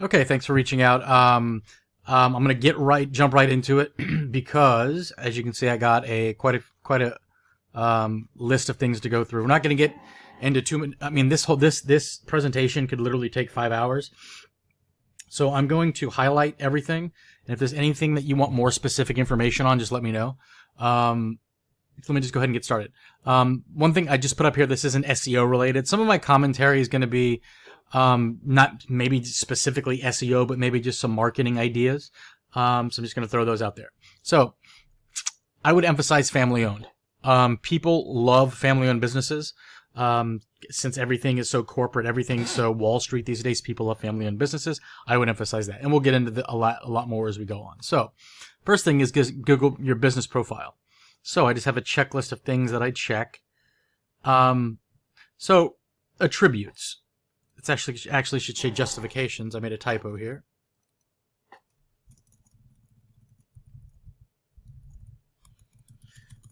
Okay, thanks for reaching out. I'm gonna jump right into it because, as you can see, I got quite a list of things to go through. We're not gonna get into too much. I mean, this presentation could literally take 5 hours. So I'm going to highlight everything, and if there's anything that you want more specific information on, just let me know. Let me just go ahead and get started. One thing I just put up here, this isn't SEO related. Some of my commentary is going to be not maybe specifically SEO, but maybe just some marketing ideas. So I'm just going to throw those out there. So I would emphasize family owned. People love family owned businesses. Since everything is so corporate, everything's so Wall Street these days, people love family owned businesses. I would emphasize that. And we'll get into a lot more as we go on. So first thing is Google your business profile. So I just have a checklist of things that I check. So attributes. It's actually should say justifications. I made a typo here.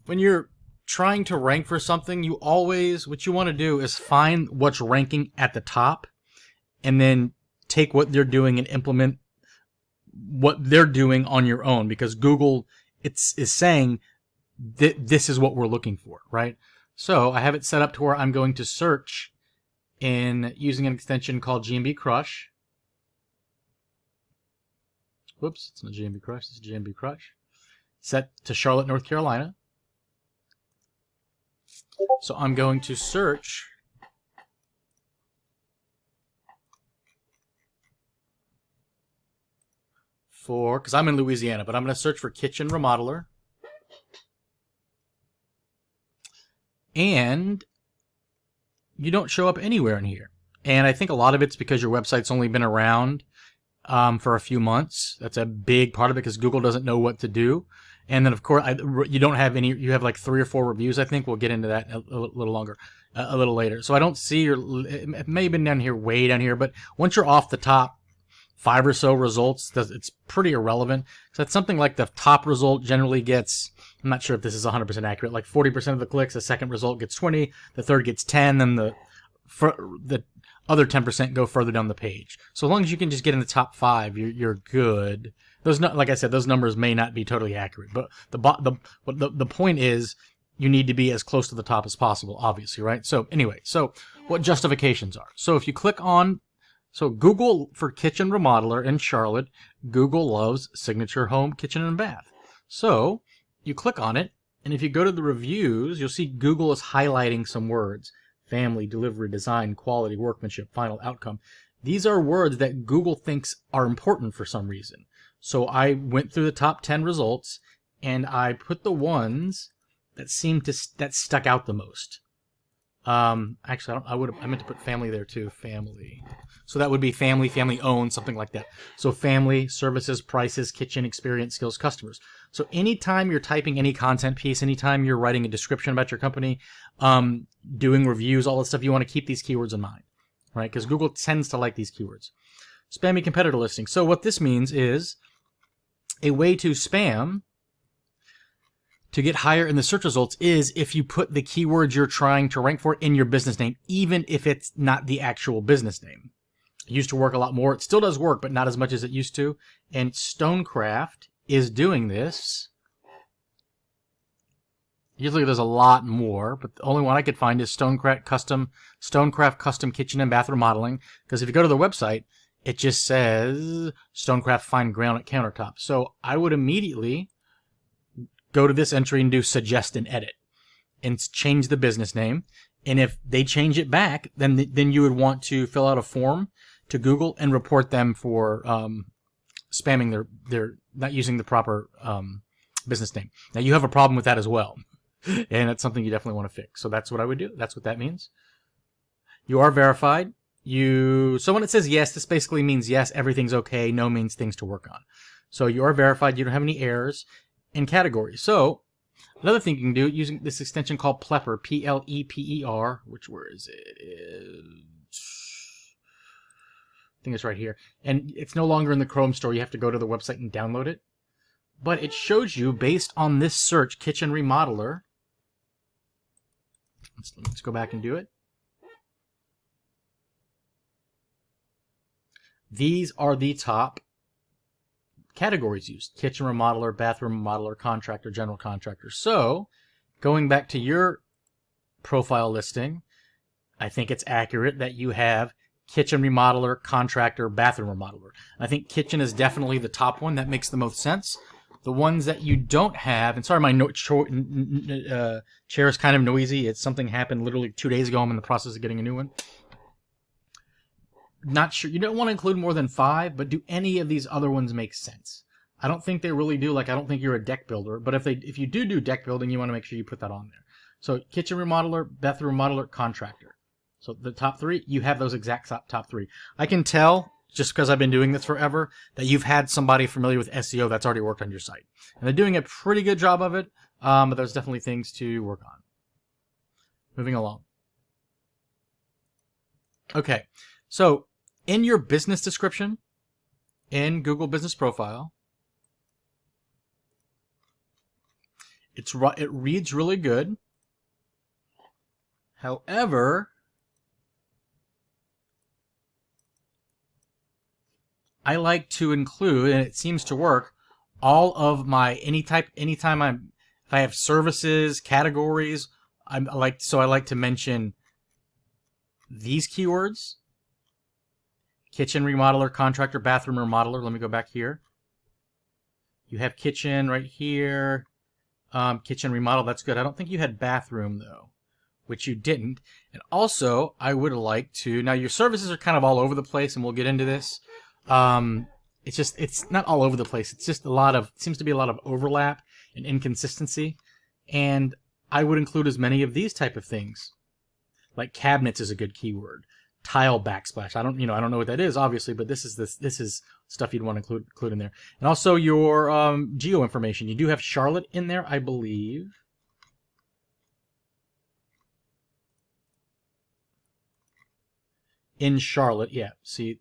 When you're trying to rank for something, what you want to do is find what's ranking at the top and then take what they're doing and implement what they're doing on your own, because Google is saying this is what we're looking for, right? So I have it set up to where I'm going to search in using an extension called GMB Crush. Whoops, it's not GMB Crush, it's GMB Crush. Set to Charlotte, North Carolina. So I'm going to search for, because I'm in Louisiana, but I'm going to search for kitchen remodeler. And you don't show up anywhere in here. And I think a lot of it's because your website's only been around for a few months. That's a big part of it, because Google doesn't know what to do. And then, of course, you don't have any. You have like 3 or 4 reviews. I think we'll get into that a little later. So I don't see it may have been down here, way down here. But once you're off the top 5 or so results, it's pretty irrelevant. So that's something like the top result generally gets, I'm not sure if this is 100% accurate, like 40% of the clicks. The second result gets 20, the third gets 10, then the other 10% go further down the page. So as long as you can just get in the top 5, you're good. Like I said, those numbers may not be totally accurate, but the point is you need to be as close to the top as possible, obviously, right? So anyway, so what justifications are? So if you click on, so Google for kitchen remodeler in Charlotte, Google loves signature home, kitchen, and bath. So you click on it, and if you go to the reviews, you'll see Google is highlighting some words: family, delivery, design, quality, workmanship, final outcome. These are words that Google thinks are important for some reason. So I went through the top 10 results, and I put the ones that that stuck out the most. Actually, I meant to put family there too. Family. So that would be family owned, something like that. So family, services, prices, kitchen, experience, skills, customers. So anytime you're typing any content piece, anytime you're writing a description about your company, doing reviews, all that stuff, you want to keep these keywords in mind, right? Because Google tends to like these keywords. Spammy competitor listing. So what this means is a way to spam to get higher in the search results is if you put the keywords you're trying to rank for in your business name, even if it's not the actual business name. It used to work a lot more. It still does work, but not as much as it used to. And Stonecraft is doing this. Usually there's a lot more, but the only one I could find is Stonecraft Custom Kitchen and Bath Remodeling. Because if you go to the website, it just says Stonecraft Fine Granite Countertop. So I would immediately go to this entry and do suggest and edit and change the business name. And if they change it back, then you would want to fill out a form to Google and report them for spamming their not using the proper business name. Now you have a problem with that as well, and that's something you definitely want to fix. So that's what I would do. That's what that means. You are verified. So when it says yes, this basically means yes, everything's okay. No means things to work on. So you are verified. You don't have any errors. In categories. So another thing you can do using this extension called Plepper, P-L-E-P-E-R, where is it? I think it's right here. And it's no longer in the Chrome store. You have to go to the website and download it. But it shows you, based on this search, kitchen remodeler. Let's go back and do it. these are the top categories used: kitchen remodeler, bathroom remodeler, contractor, general contractor. So going back to your profile listing, I think it's accurate that you have kitchen remodeler, contractor, bathroom remodeler. I think kitchen is definitely the top one. That makes the most sense. The ones that you don't have, and sorry, my chair is kind of noisy. It's something happened literally 2 days ago. I'm in the process of getting a new one. Not sure. You don't want to include more than 5, but do any of these other ones make sense? I don't think they really do. Like, I don't think you're a deck builder, but if you do deck building, you want to make sure you put that on there. So kitchen remodeler, bathroom remodeler, contractor. So the top 3, you have those exact top 3. I can tell, just because I've been doing this forever, that you've had somebody familiar with SEO that's already worked on your site. And they're doing a pretty good job of it, but there's definitely things to work on. Moving along. Okay, so in your business description, in Google Business Profile, it reads really good. However, I like to include, and it seems to work, all of my anytime if I have services, categories, I like to mention these keywords: kitchen remodeler, contractor, bathroom remodeler. Let me go back here. You have kitchen right here, kitchen remodel. That's good. I don't think you had bathroom though, which you didn't. And also, I would like to, now your services are kind of all over the place, and we'll get into this. It's not all over the place. It's just seems to be a lot of overlap and inconsistency. And I would include as many of these type of things. Like cabinets is a good keyword. Tile backsplash. I don't know what that is, obviously, but this is stuff you'd want to include in there. And also your geo information. You do have Charlotte in there, I believe. In Charlotte, yeah. See,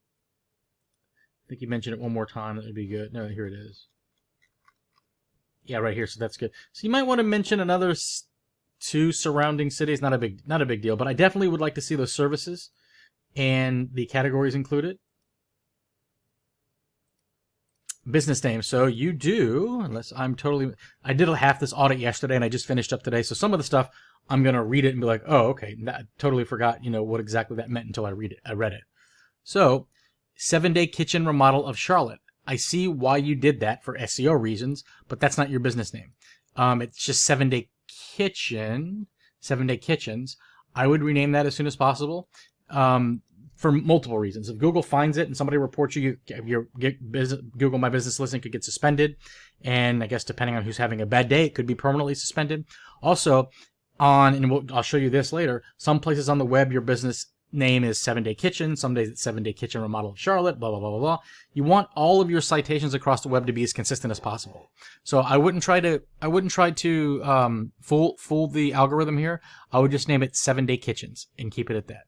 I think you mentioned it one more time. That would be good. No, here it is. Yeah, right here. So that's good. So you might want to mention another 2 surrounding cities. Not a big deal, but I definitely would like to see those services and the categories included. Business name. So you do, I did half this audit yesterday and I just finished up today. So some of the stuff I'm going to read it and be like, oh, okay, I totally forgot, what exactly that meant until I read it. So 7-day kitchen remodel of Charlotte. I see why you did that for SEO reasons, but that's not your business name. It's just 7-day kitchen, 7-day kitchens. I would rename that as soon as possible. For multiple reasons. If Google finds it and somebody reports your Google My Business listing could get suspended, and I guess depending on who's having a bad day, it could be permanently suspended. Also, I'll show you this later, some places on the web your business name is 7-day kitchen, some days it's 7-day kitchen remodel of Charlotte, blah, blah, blah, blah, blah. You want all of your citations across the web to be as consistent as possible. So I wouldn't try to fool the algorithm here. I would just name it 7-day kitchens and keep it at that.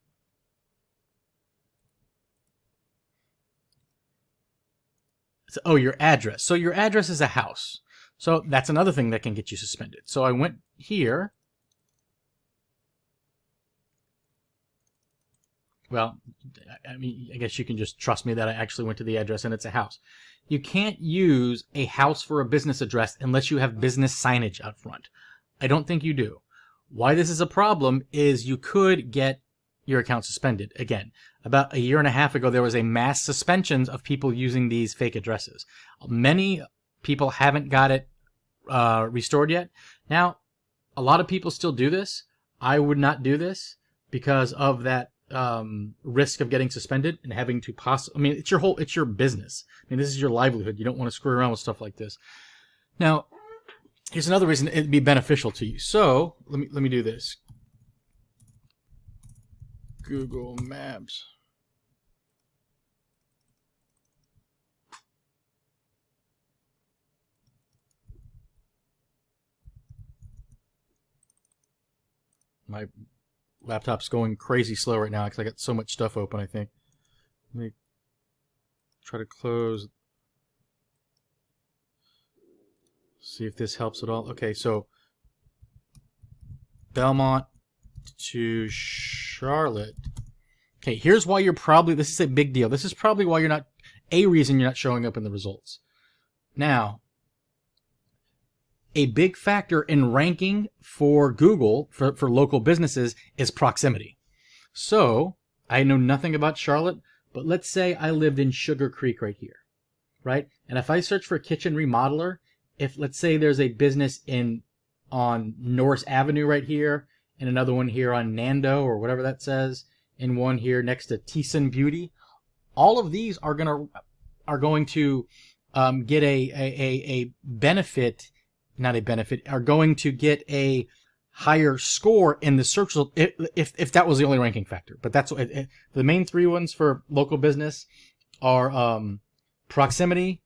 Oh, your address. So your address is a house. So that's another thing that can get you suspended. So I went here. Well, I mean, I guess you can just trust me that I actually went to the address and it's a house. You can't use a house for a business address unless you have business signage out front. I don't think you do. Why this is a problem is you could get your account suspended. Again, about a year and a half ago, there was a mass suspensions of people using these fake addresses. Many people haven't got it restored yet. Now, a lot of people still do this. I would not do this because of that risk of getting suspended and having to it's your business. I mean, this is your livelihood. You don't want to screw around with stuff like this. Now, here's another reason it'd be beneficial to you. So let me do this. Google Maps. My laptop's going crazy slow right now because I got so much stuff open, I think. Let me try to close. See if this helps at all. Okay, so Belmont to Charlotte. Okay, here's why this is a big deal. This is probably why you're not a reason you're not showing up in the results. Now, a big factor in ranking for Google for local businesses is proximity. So I know nothing about Charlotte, but let's say I lived in Sugar Creek right here, right? And if I search for kitchen remodeler, if let's say there's a business on Norris Avenue right here, and another one here on Nando or whatever that says, and one here next to Thiessen Beauty, all of these are going to get a benefit, not a benefit, are going to get a higher score in the search result if that was the only ranking factor. But that's the main three ones for local business are proximity,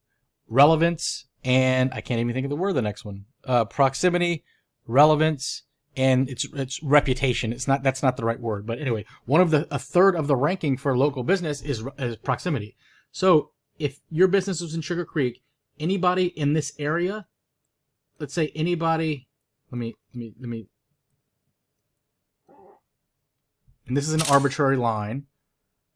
relevance, and I can't even think of the word. The next one, proximity, relevance, and it's reputation. That's not the right word, but anyway, a third of the ranking for local business is proximity. So if your business was in Sugar Creek, anybody in this area, let's say anybody, let me, and this is an arbitrary line,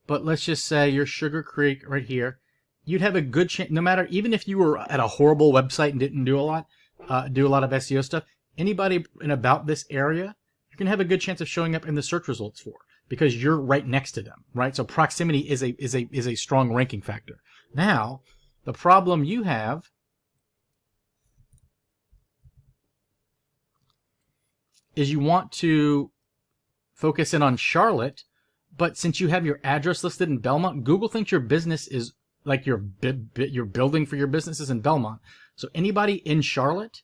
but let's just say you're Sugar Creek right here, you'd have a good chance, no matter, even if you were at a horrible website and didn't do a lot of SEO stuff, anybody in about this area, you're going to have a good chance of showing up in the search results for, because you're right next to them, right? So proximity is a strong ranking factor. Now, the problem you have is you want to focus in on Charlotte, but since you have your address listed in Belmont, Google thinks your business is like your building for your business is in Belmont. So anybody in Charlotte,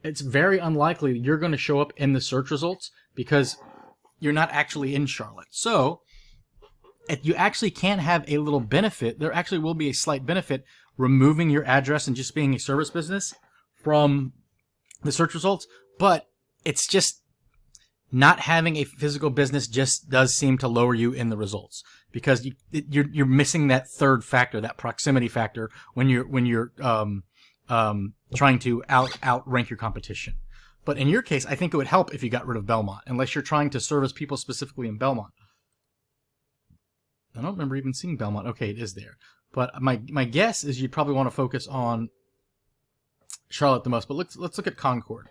it's very unlikely you're going to show up in the search results because you're not actually in Charlotte. So if you actually can have a little benefit, there actually will be a slight benefit removing your address and just being a service business from the search results, but it's just not having a physical business just does seem to lower you in the results because you're missing that third factor, that proximity factor, when you're trying to outrank your competition. But in your case, I think it would help if you got rid of Belmont, unless you're trying to service people specifically in Belmont. I don't remember even seeing Belmont. Okay, it is there. But my guess is you'd probably want to focus on Charlotte the most. But let's look at Concord.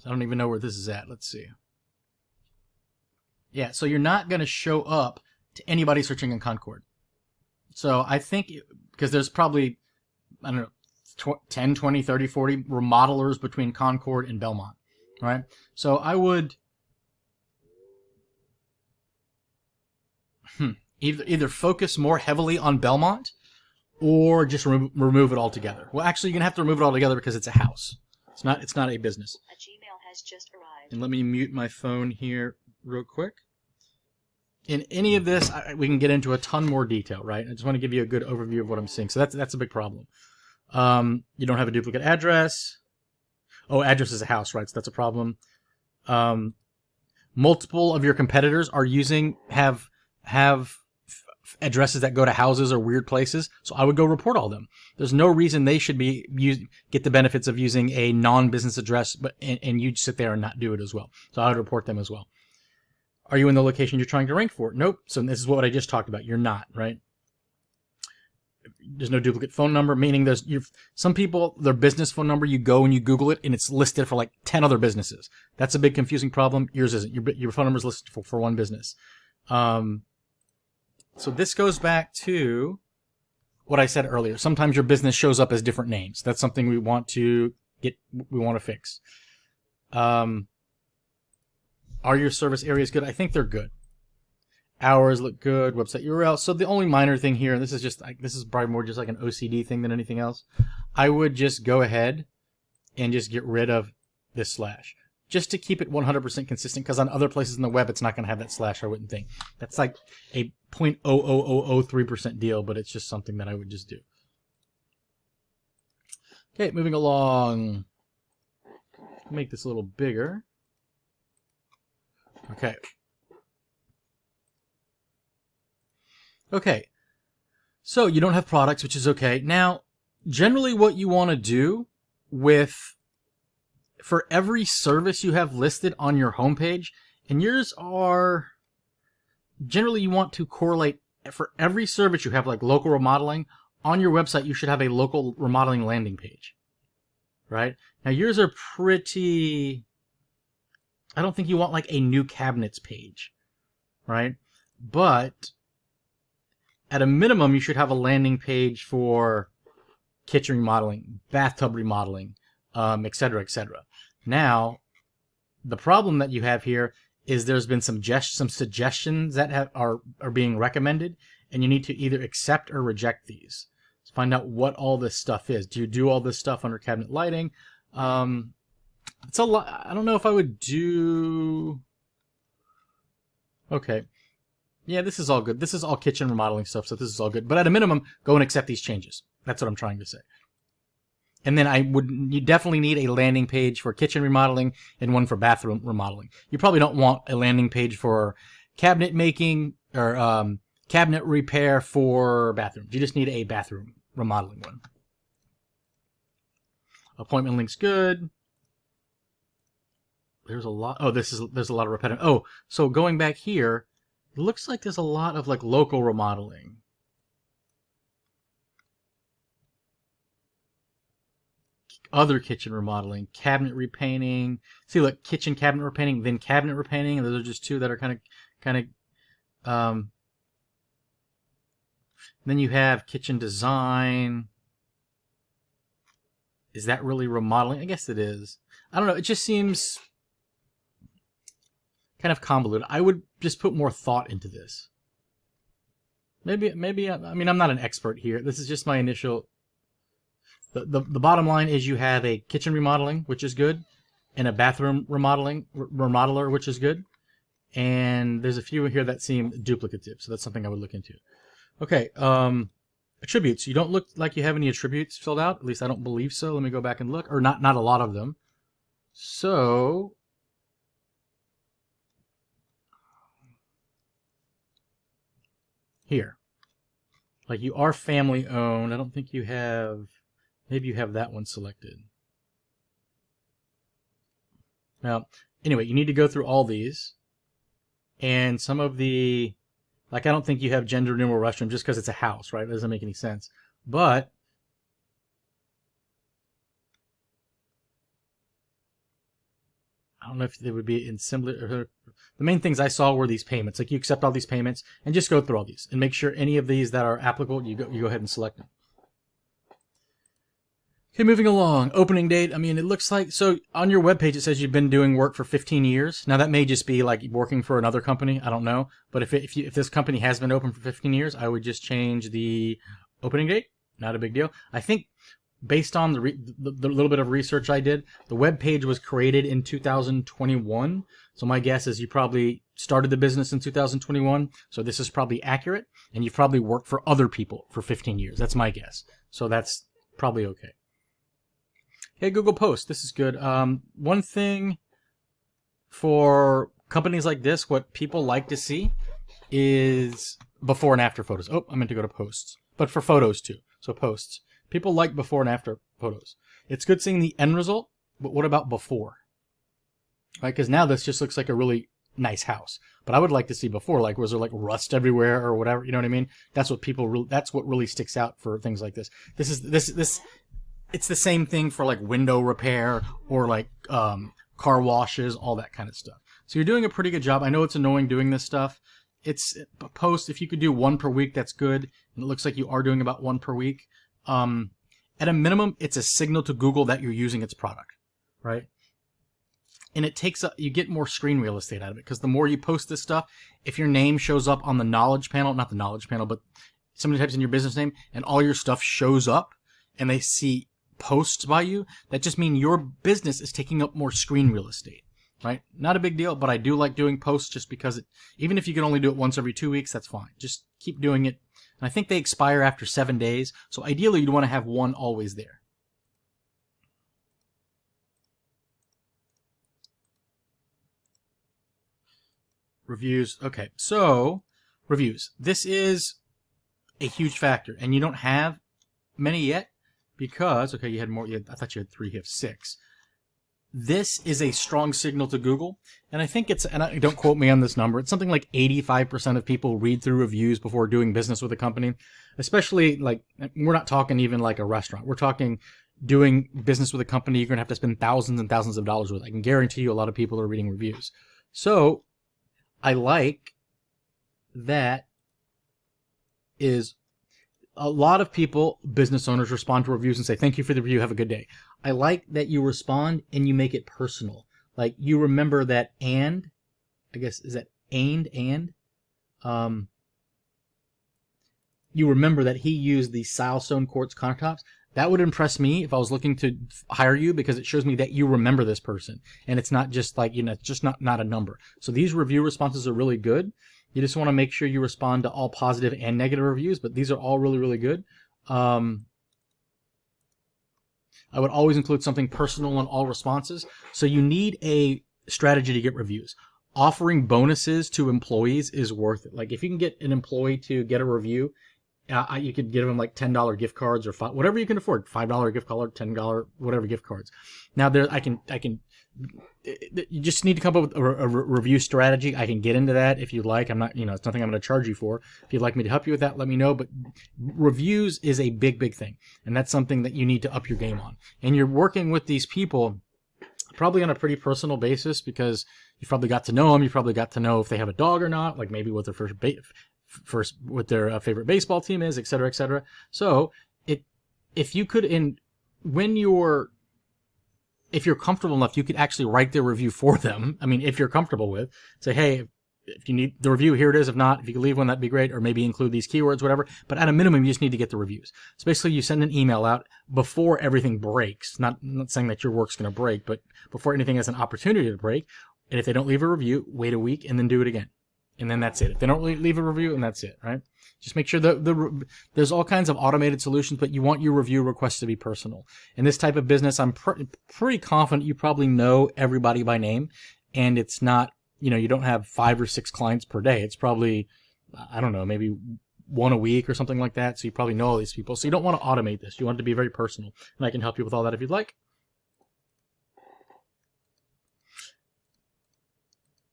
I don't even know where this is at. Let's see. Yeah, so you're not going to show up to anybody searching in Concord. So I think, because there's probably, I don't know, 10, 20, 30, 40 remodelers between Concord and Belmont, right? So I would either focus more heavily on Belmont or just remove it altogether. Well, actually, you're going to have to remove it altogether because it's a house. It's not a business. A Gmail has just arrived. And let me mute my phone here real quick. In any of this, we can get into a ton more detail, right? I just want to give you a good overview of what I'm seeing. So that's a big problem. You don't have a duplicate address. Oh, address is a house, right? So that's a problem. Multiple of your competitors are have addresses that go to houses or weird places. So I would go report all them. There's no reason they should get the benefits of using a non-business address, and you'd sit there and not do it as well. So I would report them as well. Are you in the location you're trying to rank for? Nope. So this is what I just talked about. You're not, right? There's no duplicate phone number, meaning some people, their business phone number, you go and you Google it and it's listed for like 10 other businesses. That's a big confusing problem. Yours isn't. Your phone number is listed for one business. So this goes back to what I said earlier. Sometimes your business shows up as different names. That's something we want to fix. Are your service areas good? I think they're good. Hours look good. Website URL. So the only minor thing here, and this is probably more just like an OCD thing than anything else, I would just go ahead and just get rid of this slash. Just to keep it 100% consistent, because on other places in the web, it's not going to have that slash, I wouldn't think. That's like a 0.00003% deal, but it's just something that I would just do. Okay, moving along. Make this a little bigger. Okay. Okay. So you don't have products, which is okay. Now, generally what you want to do for every service you have listed on your homepage And yours are, generally you want to correlate, for every service you have, like local remodeling, on your website you should have a local remodeling landing page, right? Now yours are pretty, I don't think you want like a new cabinets page, right? But at a minimum, you should have a landing page for kitchen remodeling, bathtub remodeling, etc., etc. Now, the problem that you have here is there's been some suggestions that are being recommended, and you need to either accept or reject these. Let's find out what all this stuff is. Do you do all this stuff under cabinet lighting? It's a lot. I don't know if I would do. Okay. Yeah, this is all good. This is all kitchen remodeling stuff, so this is all good. But at a minimum, go and accept these changes. That's what I'm trying to say. And then you definitely need a landing page for kitchen remodeling and one for bathroom remodeling. You probably don't want a landing page for cabinet making or cabinet repair for bathrooms. You just need a bathroom remodeling one. Appointment link's good. There's a lot. Oh, there's a lot of repetitive. Oh, so going back here, it looks like there's a lot of like local remodeling. Other kitchen remodeling, cabinet repainting. See, look, kitchen cabinet repainting, then cabinet repainting, and those are just two that are kind of. Then you have kitchen design. Is that really remodeling? I guess it is. I don't know. It just seems kind of convoluted. I would just put more thought into this. Maybe. I mean, I'm not an expert here. This is just my initial. The bottom line is you have a kitchen remodeling, which is good, and a bathroom remodeler, which is good. And there's a few here that seem duplicative, so that's something I would look into. Okay, attributes. You don't look like you have any attributes filled out. At least I don't believe so. Let me go back and look. Or not a lot of them. So here. Like you are family owned. I don't think you have. Maybe you have that one selected. Now, anyway, you need to go through all these. And some of the, like I don't think you have gender neutral restroom just because it's a house, right? That doesn't make any sense. But I don't know if they would be in similar. The main things I saw were these payments. Like you accept all these payments and just go through all these and make sure any of these that are applicable, you go ahead and select them. Okay, moving along. Opening date. I mean, it looks like, so on your webpage it says you've been doing work for 15 years. Now that may just be like working for another company. I don't know. But if this company has been open for 15 years, I would just change the opening date. Not a big deal. I think based on the little bit of research I did, the web page was created in 2021. So my guess is you probably started the business in 2021. So this is probably accurate. And you've probably worked for other people for 15 years. That's my guess. So that's probably okay. Hey, Google Posts. This is good. One thing for companies like this, what people like to see is before and after photos. Oh, I meant to go to posts. But for photos too. So posts. People like before and after photos. It's good seeing the end result, but what about before? Right? Because now this just looks like a really nice house. But I would like to see before, like was there like rust everywhere or whatever? You know what I mean? That's what that's what really sticks out for things like this. It's the same thing for like window repair or like car washes, all that kind of stuff. So you're doing a pretty good job. I know it's annoying doing this stuff. It's a post. If you could do one per week, that's good. And it looks like you are doing about one per week. At a minimum, it's a signal to Google that you're using its product, right? And it takes you get more screen real estate out of it because the more you post this stuff, if your name shows up on the knowledge panel, not the knowledge panel, but somebody types in your business name and all your stuff shows up and they see posts by you, that just means your business is taking up more screen real estate, right? Not a big deal, but I do like doing posts just because even if you can only do it once every 2 weeks, that's fine. Just keep doing it. And I think they expire after 7 days. So ideally, you'd want to have one always there. Reviews. Okay, so reviews. This is a huge factor, and you don't have many yet because, okay, you had more. I thought you had 3. You have 6. this is a strong signal to Google. And I think it's, and don't quote me on this number, it's something like 85% of people read through reviews before doing business with a company. Especially like, we're not talking even like a restaurant. We're talking doing business with a company you're going to have to spend thousands and thousands of dollars with. I can guarantee you a lot of people are reading reviews. So I like that is a lot of people, business owners, respond to reviews and say, thank you for the review, have a good day. I like that you respond and you make it personal. Like you remember that and, I guess, is that and? You remember that he used the silestone quartz countertops. That would impress me if I was looking to hire you, because it shows me that you remember this person. And it's not just like, it's just not a number. So these review responses are really good. You just want to make sure you respond to all positive and negative reviews, but these are all really, really good. I would always include something personal in all responses. So you need a strategy to get reviews. Offering bonuses to employees is worth it. Like if you can get an employee to get a review, you could give them like $10 gift cards or whatever you can afford. $5 gift card, $10, whatever gift cards. Now there, you just need to come up with a review strategy. I can get into that if you'd like. I'm not, it's nothing I'm going to charge you for. If you'd like me to help you with that, let me know. But reviews is a big, big thing. And that's something that you need to up your game on. And you're working with these people probably on a pretty personal basis, because you've probably got to know them. You probably got to know if they have a dog or not, like maybe what their what their favorite baseball team is, et cetera, et cetera. So if you could, if you're comfortable enough, you could actually write their review for them. I mean, if you're comfortable with, say, hey, if you need the review, here it is. If not, if you could leave one, that'd be great. Or maybe include these keywords, whatever. But at a minimum, you just need to get the reviews. So basically, you send an email out before everything breaks. Not saying that your work's going to break, but before anything has an opportunity to break. And if they don't leave a review, wait a week and then do it again. And then that's it. If they don't leave a review, and that's it, right? Just make sure that there's all kinds of automated solutions, but you want your review requests to be personal. In this type of business, I'm pretty confident you probably know everybody by name, and it's not, you don't have 5 or 6 clients per day. It's probably, I don't know, maybe one a week or something like that. So you probably know all these people. So you don't want to automate this. You want it to be very personal, and I can help you with all that if you'd like.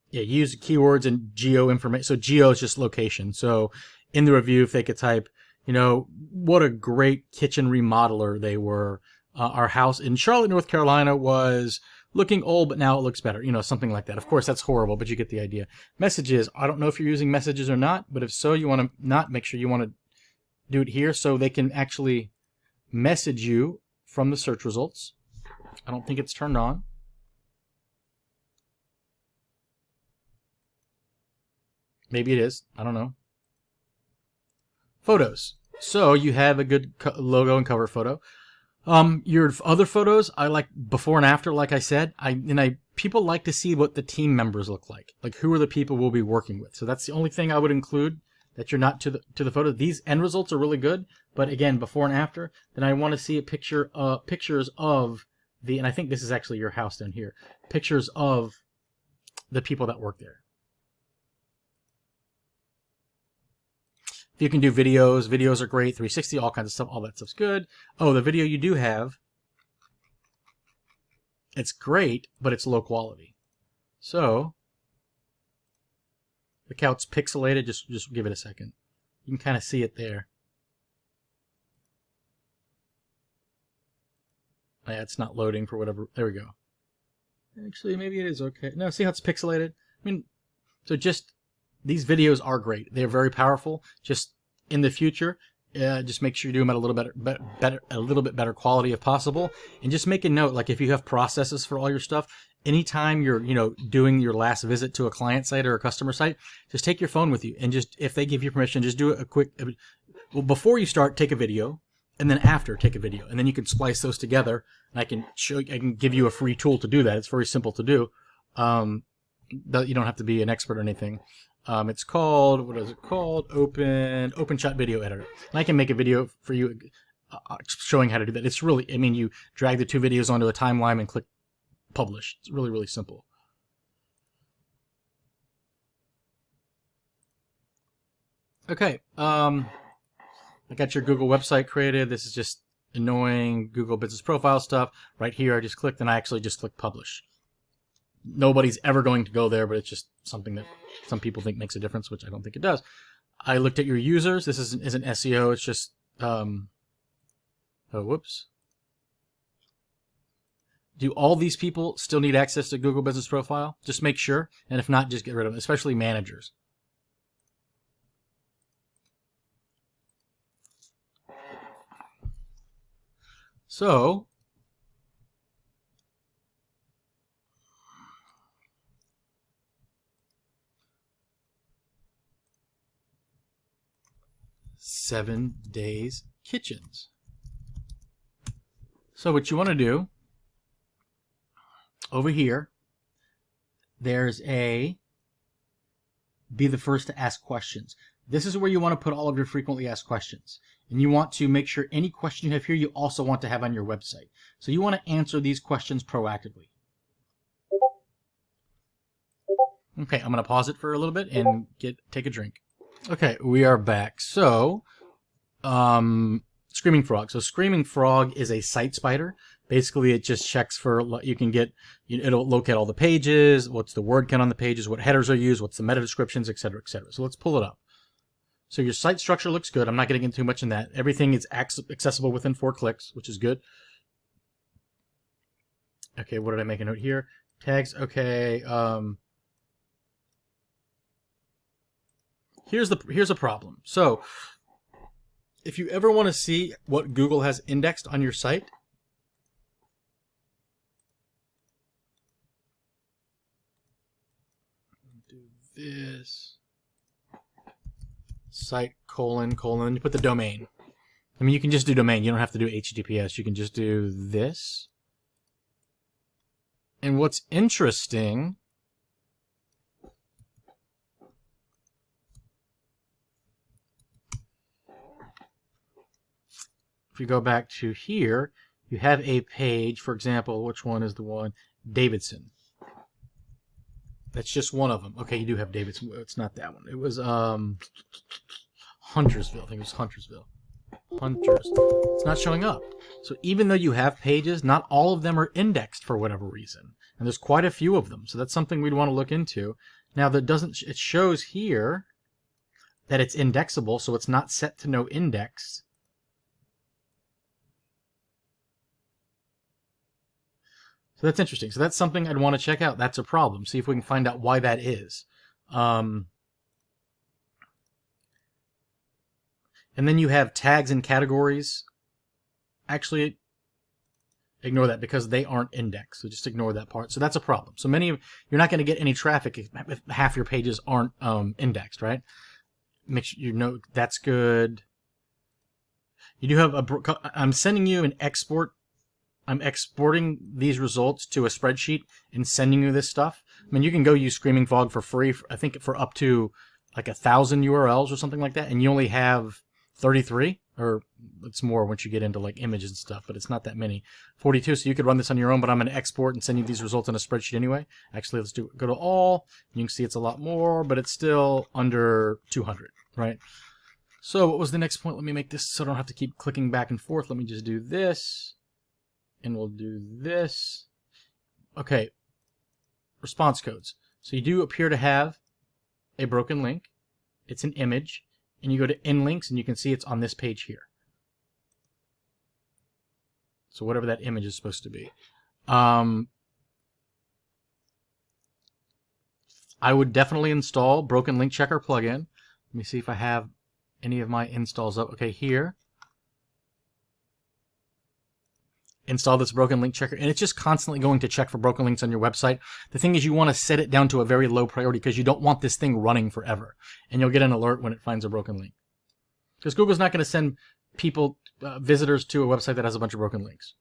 Yeah, use keywords and geo information. So geo is just location. So in the review, if they could type, what a great kitchen remodeler they were. Our house in Charlotte, North Carolina was looking old, but now it looks better. Something like that. Of course, that's horrible, but you get the idea. Messages. I don't know if you're using messages or not, but if so, you want to not make sure you want to do it here so they can actually message you from the search results. I don't think it's turned on. Maybe it is. I don't know. Photos. So you have a good logo and cover photo. Your other photos, I like before and after, like I said. People like to see what the team members look like. Like who are the people we'll be working with. So that's the only thing I would include, that you're not to the photo. These end results are really good, but again, before and after. Then I want to see pictures of and I think this is actually your house down here. Pictures of the people that work there. If you can do videos are great. 360, all kinds of stuff. All that stuff's good. Oh, the video you do have, it's great, but it's low quality. So, look how it's pixelated. Just give it a second. You can kind of see it there. Yeah, it's not loading for whatever. There we go. Actually, maybe it is okay. No, see how it's pixelated? So just, these videos are great. They're very powerful. Just in the future, just make sure you do them at a little bit better quality if possible. And just make a note, like if you have processes for all your stuff, anytime you're, doing your last visit to a client site or a customer site, just take your phone with you. And just, if they give you permission, just do a quick, before you start, take a video. And then after, take a video. And then you can splice those together. And I can give you a free tool to do that. It's very simple to do. You don't have to be an expert or anything. It's called, what is it called? OpenShot Video Editor. And I can make a video for you showing how to do that. It's really, you drag the 2 videos onto a timeline and click publish. It's really, really simple. Okay. I got your Google website created. This is just annoying Google Business Profile stuff. Right here, I just clicked, and I actually just clicked publish. Nobody's ever going to go there, but it's just something that some people think makes a difference, which I don't think it does. I looked at your users. This isn't SEO. It's just, oh, whoops. Do all these people still need access to Google Business Profile? Just make sure. And if not, just get rid of them, especially managers. So, "7 Days Kitchens." So what you want to do, over here, there's a be the first to ask questions. This is where you want to put all of your frequently asked questions. And you want to make sure any question you have here, you also want to have on your website. So you want to answer these questions proactively. Okay, I'm going to pause it for a little bit and take a drink. Okay, we are back. So, Screaming Frog. So Screaming Frog is a site spider. Basically, it just checks for, it'll locate all the pages, what's the word count on the pages, what headers are used, what's the meta descriptions, etc., etc. So let's pull it up. So your site structure looks good. I'm not getting into too much in that. Everything is accessible within 4 clicks, which is good. Okay, what did I make a note here? Tags, okay. Here's a problem. So, if you ever want to see what Google has indexed on your site, do this. Site : you put the domain. I mean, you can just do domain. You don't have to do HTTPS. You can just do this. And what's interesting, if you go back to here, you have a page, for example, which one is the one? Davidson. That's just one of them. Okay, you do have Davidson. It's not that one. It was Huntersville. I think it was Huntersville. It's not showing up. So even though you have pages, not all of them are indexed for whatever reason. And there's quite a few of them. So that's something we'd want to look into. Now, it shows here that it's indexable, so it's not set to no index. So that's interesting. So that's something I'd want to check out. That's a problem. See if we can find out why that is. And then you have tags and categories. Actually, ignore that because they aren't indexed. So just ignore that part. So that's a problem. So you're not going to get any traffic if half your pages aren't indexed, right? Make sure you know that's good. You do have I'm sending you an export. I'm exporting these results to a spreadsheet and sending you this stuff. I mean, you can go use Screaming Frog for free, I think for up to like 1,000 URLs or something like that, and you only have 33, or it's more once you get into like images and stuff, but it's not that many. 42, so you could run this on your own, but I'm going to export and send you these results in a spreadsheet anyway. Actually, let's go to all. You can see it's a lot more, but it's still under 200, right? So what was the next point? Let me make this so I don't have to keep clicking back and forth. Let me just do this. And we'll do this. Okay. Response codes. So you do appear to have a broken link. It's an image. And you go to in links and you can see it's on this page here. So whatever that image is supposed to be. I would definitely install Broken Link Checker plugin. Let me see if I have any of my installs up. Okay, here. Install this Broken Link Checker, and it's just constantly going to check for broken links on your website. The thing is, you want to set it down to a very low priority because you don't want this thing running forever, and you'll get an alert when it finds a broken link. Because Google's not going to send visitors to a website that has a bunch of broken links.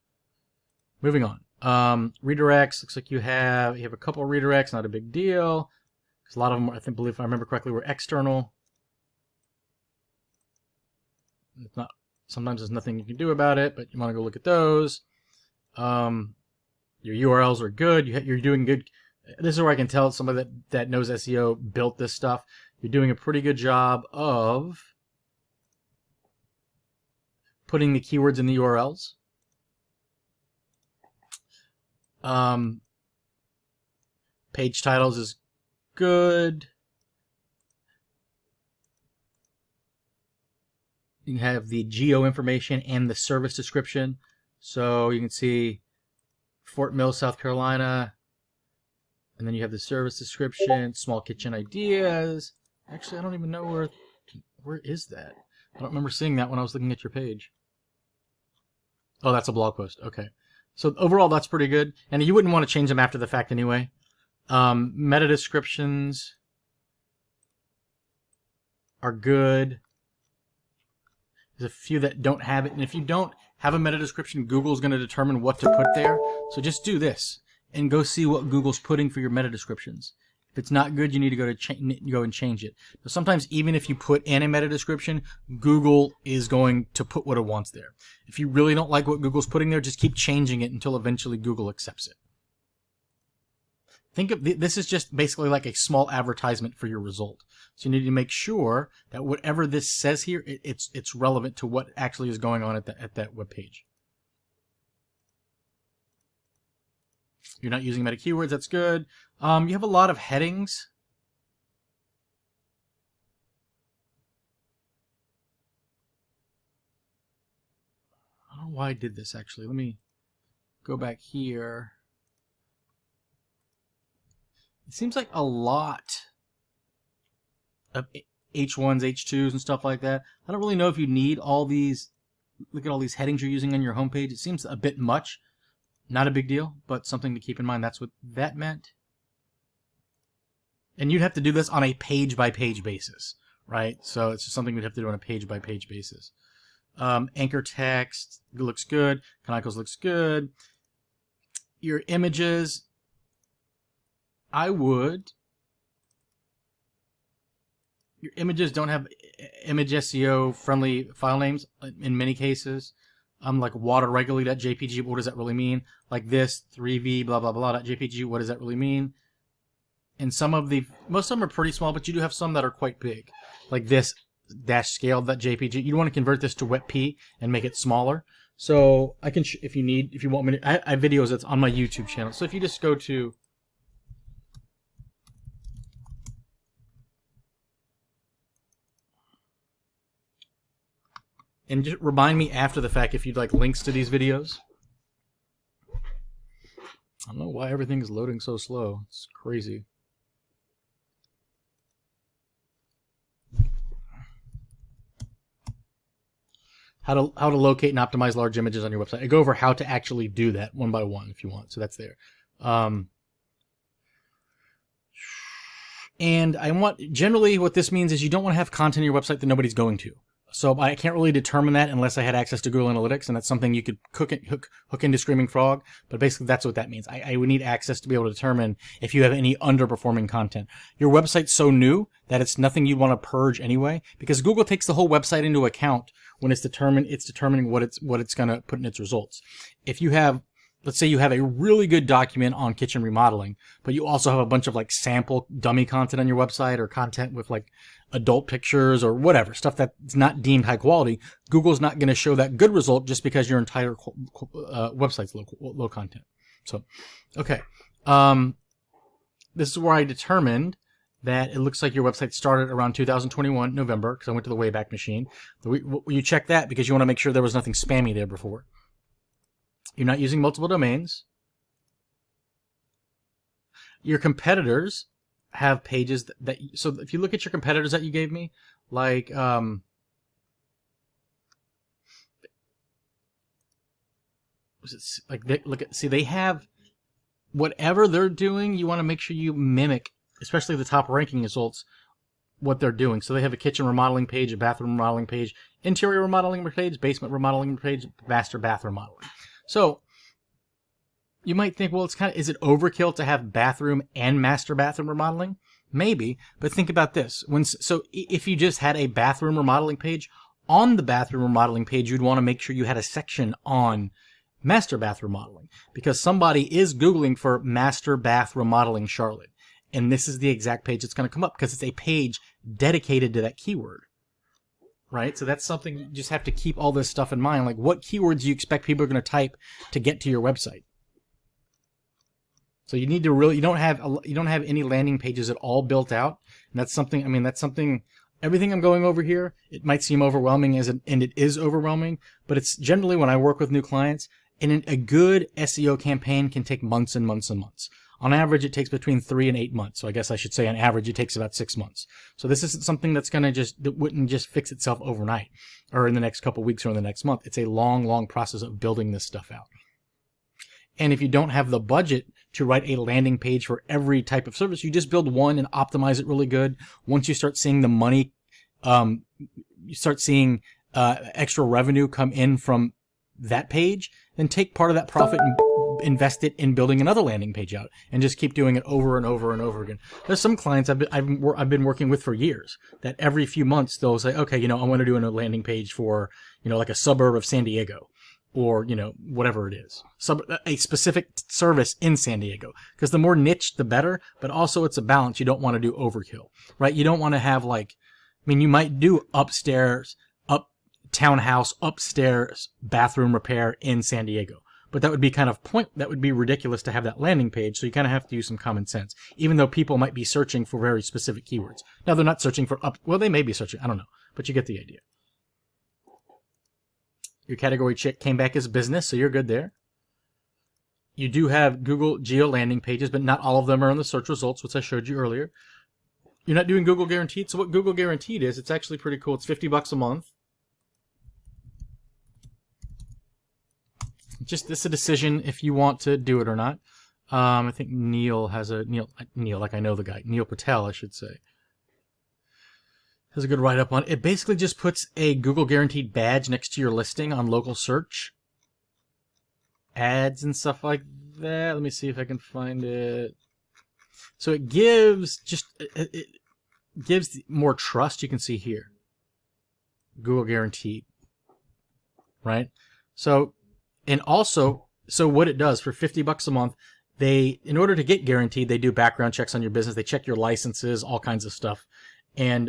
Moving on. Redirects. Looks like you have a couple of redirects. Not a big deal. Because a lot of them, believe if I remember correctly, were external. It's not. Sometimes there's nothing you can do about it, but you want to go look at those. Your URLs are good. You're doing good. This is where I can tell somebody that knows SEO built this stuff. You're doing a pretty good job of putting the keywords in the URLs. Page titles is good. You can have the geo information and the service description. So you can see Fort Mill, South Carolina. And then you have the service description, small kitchen ideas. Actually, I don't even know where is that? I don't remember seeing that when I was looking at your page. Oh, that's a blog post. Okay. So overall, that's pretty good. And you wouldn't want to change them after the fact anyway. Meta descriptions are good. There's a few that don't have it. And if you don't have a meta description, Google's going to determine what to put there. So just do this and go see what Google's putting for your meta descriptions. If it's not good, you need to go and change it. But sometimes even if you put in a meta description, Google is going to put what it wants there. If you really don't like what Google's putting there, just keep changing it until eventually Google accepts it. Think of this is just basically like a small advertisement for your result. So you need to make sure that whatever this says here, it's relevant to what actually is going on at that web page. You're not using meta keywords, that's good. You have a lot of headings. I don't know why I did this actually. Let me go back here. It seems like a lot of H1s, H2s, and stuff like that. I don't really know if you need all these. Look at all these headings you're using on your homepage. It seems a bit much. Not a big deal, but something to keep in mind. That's what that meant. And you'd have to do this on a page-by-page basis, right? So it's just something we'd have to do on a page-by-page basis. Anchor text looks good. Canonicals looks good. Your images, your images don't have image SEO friendly file names in many cases. Like water regularly.jpg, what does that really mean? Like this 3v blah blah blah.jpg, what does that really mean? And most of them are pretty small, but you do have some that are quite big. Like this -scale.jpg. You want to convert this to WebP and make it smaller. So I can, if you want me to, I have videos that's on my YouTube channel. So if you just go to and just remind me after the fact if you'd like links to these videos. I don't know why everything is loading so slow. It's crazy. How to locate and optimize large images on your website. I go over how to actually do that one by one if you want. So that's there. And generally what this means is you don't want to have content on your website that nobody's going to. So I can't really determine that unless I had access to Google Analytics, and that's something you could hook into Screaming Frog. But basically, that's what that means. I would need access to be able to determine if you have any underperforming content. Your website's so new that it's nothing you want to purge anyway, because Google takes the whole website into account when it's determining what it's going to put in its results. If you have, let's say you have a really good document on kitchen remodeling, but you also have a bunch of like sample dummy content on your website or content with like adult pictures or whatever, stuff that's not deemed high quality, Google's not going to show that good result just because your entire website's low content. So, okay. This is where I determined that it looks like your website started around 2021, November, because I went to the Wayback Machine. You check that because you want to make sure there was nothing spammy there before. You're not using multiple domains. Your competitors have pages so if you look at your competitors that you gave me, like they have whatever they're doing. You want to make sure you mimic, especially the top ranking results, what they're doing. So they have a kitchen remodeling page, a bathroom remodeling page, interior remodeling page, basement remodeling page, master bath remodeling. So you might think, well, is it overkill to have bathroom and master bathroom remodeling? Maybe, but think about this. So if you just had a bathroom remodeling page, on the bathroom remodeling page, you'd want to make sure you had a section on master bath remodeling, because somebody is Googling for master bath remodeling Charlotte. And this is the exact page that's going to come up because it's a page dedicated to that keyword. right? So that's something you just have to keep all this stuff in mind. Like, what keywords do you expect people are going to type to get to your website? So you need to really, you don't have any landing pages at all built out. And that's something, I mean, that's something, everything I'm going over here, it might seem overwhelming and it is overwhelming, but it's generally when I work with new clients, and a good SEO campaign can take months and months and months. On average, it takes between 3 and 8 months. So I guess I should say on average, it takes about 6 months. So this isn't something that wouldn't just fix itself overnight or in the next couple of weeks or in the next month. It's a long, long process of building this stuff out. And if you don't have the budget to write a landing page for every type of service, you just build one and optimize it really good. Once you start seeing the money, you start seeing extra revenue come in from that page, then take part of that profit and invest it in building another landing page out, and just keep doing it over and over and over again. There's some clients I've been working with for years that every few months they'll say, okay, I want to do a landing page for, like a suburb of San Diego, or, whatever it is, a specific service in San Diego. Because the more niche, the better, but also it's a balance. You don't want to do overkill, right? You don't want to have you might do townhouse, upstairs bathroom repair in San Diego. But that would be that would be ridiculous to have that landing page. So you kind of have to use some common sense, even though people might be searching for very specific keywords. Now they're not searching for well, they may be searching, I don't know, but you get the idea. Your category check came back as business, so you're good there. You do have Google Geo landing pages, but not all of them are in the search results, which I showed you earlier. You're not doing Google Guaranteed. So what Google Guaranteed is, it's actually pretty cool. It's $50 a month. Just this is a decision if you want to do it or not. I think Neil has Neil, like I know the guy, Neil Patel, I should say, has a good write-up on it. It basically just puts a Google Guaranteed badge next to your listing on local search, ads and stuff like that. Let me see if I can find it. So it gives it gives more trust. You can see here, Google Guaranteed, right? So, and also, so what it does for $50 a month, in order to get guaranteed, they do background checks on your business. They check your licenses, all kinds of stuff. And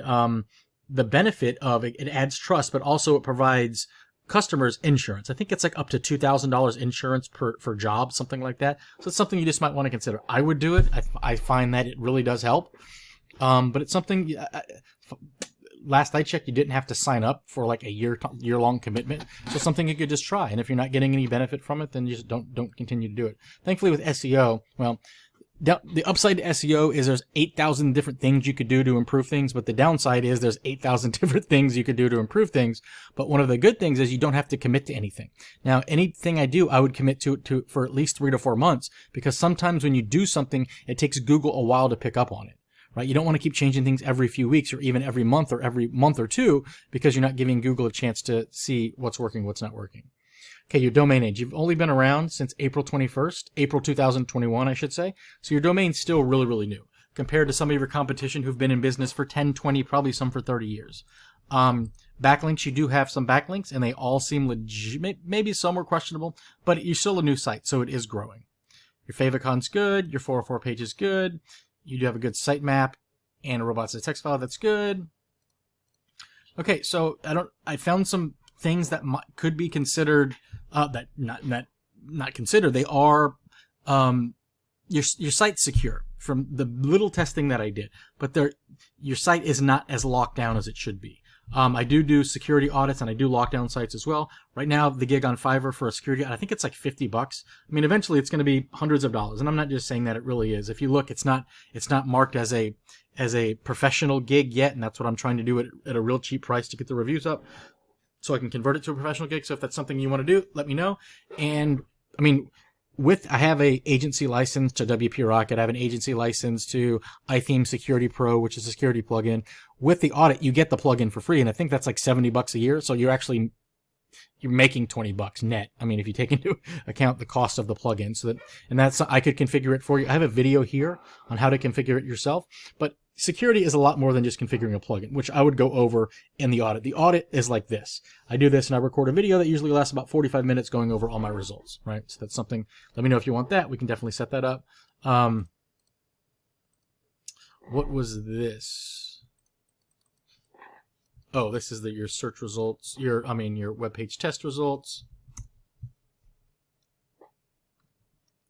the benefit of it adds trust, but also it provides customers insurance. I think it's like up to $2,000 insurance for jobs, something like that. So it's something you just might want to consider. I would do it. I find that it really does help. But it's something, last I checked, you didn't have to sign up for like a year-long commitment. So something you could just try. And if you're not getting any benefit from it, then you just don't continue to do it. Thankfully with SEO, well, the upside to SEO is there's 8,000 different things you could do to improve things, but the downside is there's 8,000 different things you could do to improve things. But one of the good things is you don't have to commit to anything. Now, anything I do, I would commit to for at least 3 to 4 months, because sometimes when you do something, it takes Google a while to pick up on it, right? You don't want to keep changing things every few weeks or even every month or every month or two, because you're not giving Google a chance to see what's working, what's not working. Okay, your domain age. You've only been around since April 2021, I should say. So your domain's still really, really new compared to some of your competition who've been in business for 10, 20, probably some for 30 years. Backlinks, you do have some backlinks, and they all seem legit. Maybe some were questionable, but you're still a new site, so it is growing. Your favoricon's good. Your 404 page is good. You do have a good sitemap and a robots text file. That's good. Okay, so I found some things that could be considered, that not considered. They are, your site's secure from the little testing that I did, but your site is not as locked down as it should be. I do security audits, and I do lockdown sites as well. Right now, the gig on Fiverr for a security audit, I think it's like $50. I mean, eventually it's going to be hundreds of dollars, and I'm not just saying that, it really is. If you look, it's not marked as a professional gig yet, and that's what I'm trying to do at a real cheap price to get the reviews up, so I can convert it to a professional gig. So if that's something you want to do, let me know. And I mean, I have a agency license to WP Rocket. I have an agency license to iTheme Security Pro, which is a security plugin. With the audit, you get the plugin for free, and I think that's like $70 a year. So you're making $20 net. I mean, if you take into account the cost of the plugin, I could configure it for you. I have a video here on how to configure it yourself, but security is a lot more than just configuring a plugin, which I would go over in the audit. The audit is like this. I do this and I record a video that usually lasts about 45 minutes going over all my results, right? So that's something, let me know if you want that. We can definitely set that up. What was this? Oh, this is your search results, your web page test results.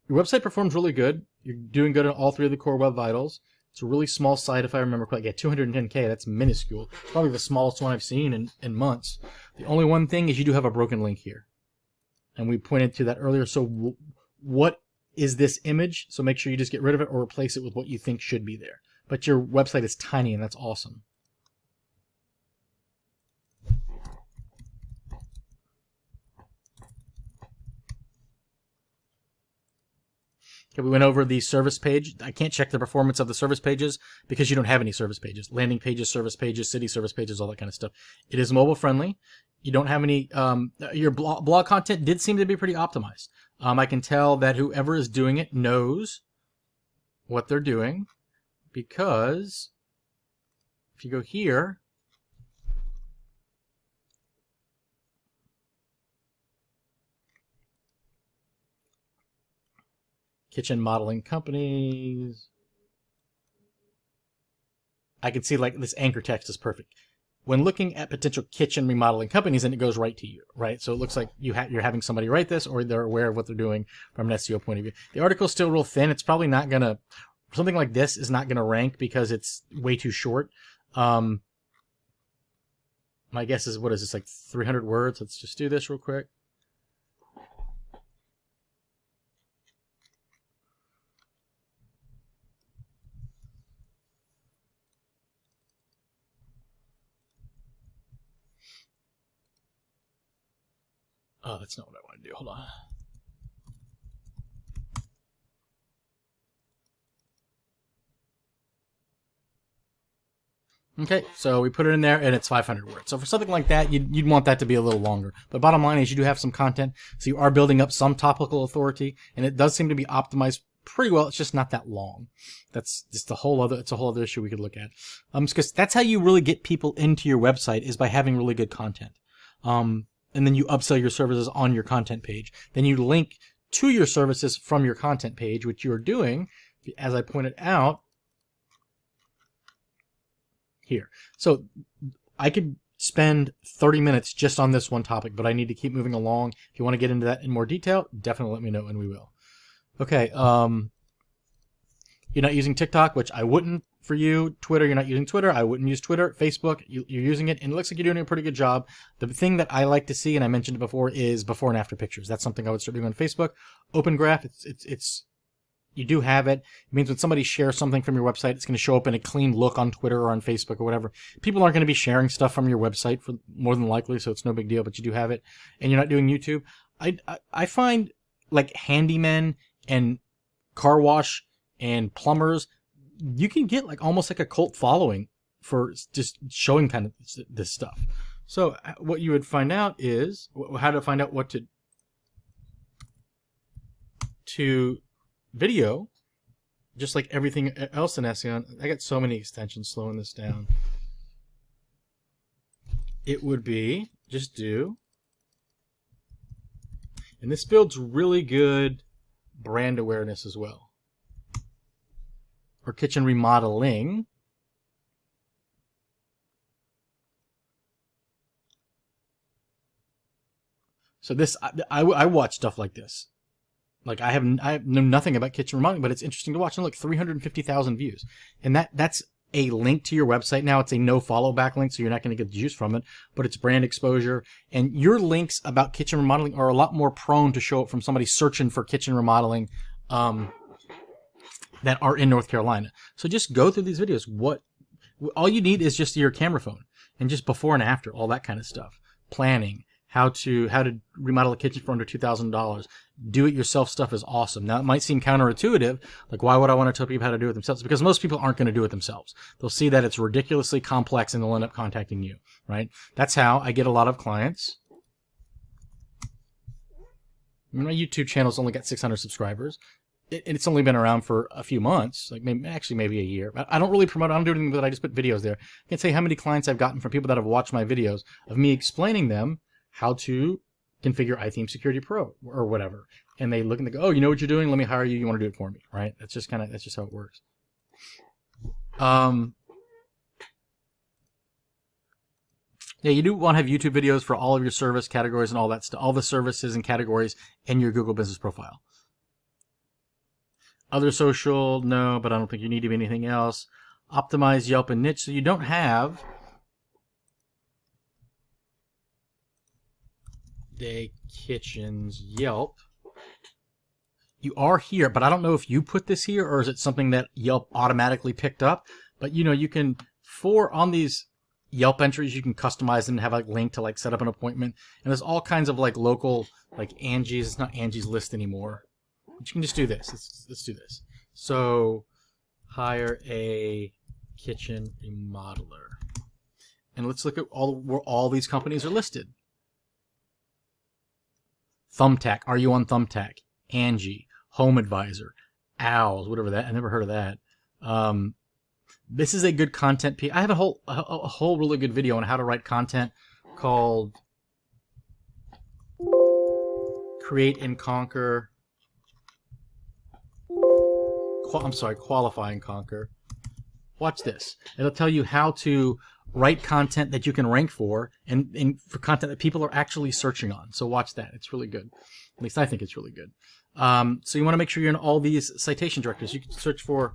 Your website performs really good. You're doing good on all 3 of the core web vitals. It's a really small site, if I remember correctly. Yeah, 210K, that's minuscule. It's probably the smallest one I've seen in months. The only one thing is you do have a broken link here. And we pointed to that earlier. So what is this image? So make sure you just get rid of it or replace it with what you think should be there. But your website is tiny, and that's awesome. Okay, we went over the service page. I can't check the performance of the service pages because you don't have any service pages. Landing pages, service pages, city service pages, all that kind of stuff. It is mobile friendly. You don't have any, your blog content did seem to be pretty optimized. I can tell that whoever is doing it knows what they're doing, because if you go here, kitchen modeling companies, I can see like this anchor text is perfect. When looking at potential kitchen remodeling companies, and it goes right to you, right? So it looks like you're having somebody write this, or they're aware of what they're doing from an SEO point of view. The article's still real thin. It's probably not going to, something like this is not going to rank because it's way too short. My guess is, what is this, like 300 words? Let's just do this real quick. Oh, that's not what I want to do. Hold on. Okay, so we put it in there, and it's 500 words. So for something like that, you'd want that to be a little longer. But bottom line is you do have some content, so you are building up some topical authority, and it does seem to be optimized pretty well. It's just not that long. That's just it's a whole other issue we could look at. Because that's how you really get people into your website, is by having really good content. And then you upsell your services on your content page. Then you link to your services from your content page, which you're doing, as I pointed out, here. So I could spend 30 minutes just on this one topic, but I need to keep moving along. If you want to get into that in more detail, definitely let me know, and we will. Okay, you're not using TikTok, which I wouldn't for you. Twitter, you're not using Twitter. I wouldn't use Twitter. Facebook, you're using it, and it looks like you're doing a pretty good job. The thing that I like to see, and I mentioned it before, is before and after pictures. That's something I would start doing on Facebook. Open Graph, it's you do have it. It means when somebody shares something from your website, it's going to show up in a clean look on Twitter or on Facebook or whatever. People aren't going to be sharing stuff from your website for more than likely, so it's no big deal, but you do have it. And you're not doing YouTube. I find like handymen and car wash and plumbers, you can get like almost like a cult following for just showing kind of this stuff. So what you would find out is how to find out what to video, just like everything else in SEO. I got so many extensions slowing this down. It would be just do, and this builds really good brand awareness as well. Or kitchen remodeling. So this, I watch stuff like this. Like I know nothing about kitchen remodeling, but it's interesting to watch. And look, 350,000 views, and that's a link to your website. Now it's a no follow backlink, so you're not going to get the juice from it, but it's brand exposure. And your links about kitchen remodeling are a lot more prone to show up from somebody searching for kitchen remodeling that are in North Carolina. So just go through these videos. All you need is just your camera phone, and just before and after, all that kind of stuff. Planning, how to remodel a kitchen for under $2,000. Do-it-yourself stuff is awesome. Now, it might seem counterintuitive. Like, why would I want to tell people how to do it themselves? Because most people aren't going to do it themselves. They'll see that it's ridiculously complex, and they'll end up contacting you, right? That's how I get a lot of clients. My YouTube channel's only got 600 subscribers. It's only been around for a few months, like maybe a year. I don't really promote it. I don't do anything with it. I just put videos there. I can say how many clients I've gotten from people that have watched my videos of me explaining them how to configure iTheme Security Pro or whatever. And they look and they go, oh, you know what you're doing? Let me hire you. You want to do it for me, right? That's just how it works. Yeah, you do want to have YouTube videos for all of your service categories and all that stuff, all the services and categories in your Google Business Profile. Other social, no, but I don't think you need to be anything else. Optimize Yelp and niche, so you don't have Day Kitchens Yelp. You are here, but I don't know if you put this here or is it something that Yelp automatically picked up. But you know, you can, on these Yelp entries, you can customize them and have a link to like set up an appointment. And there's all kinds of like local, like Angie's. It's not Angie's List anymore. But you can just do this. Let's do this. So hire a kitchen remodeler. And let's look at where all these companies are listed. Thumbtack. Are you on Thumbtack? Angie. Home Advisor. Owls. Whatever that. I never heard of that. This is a good content piece. I have a whole really good video on how to write content called Create and Conquer. Qualify and Conquer. Watch this. It'll tell you how to write content that you can rank for and for content that people are actually searching on. So watch that. It's really good. At least I think it's really good. So you want to make sure you're in all these citation directories. You can search for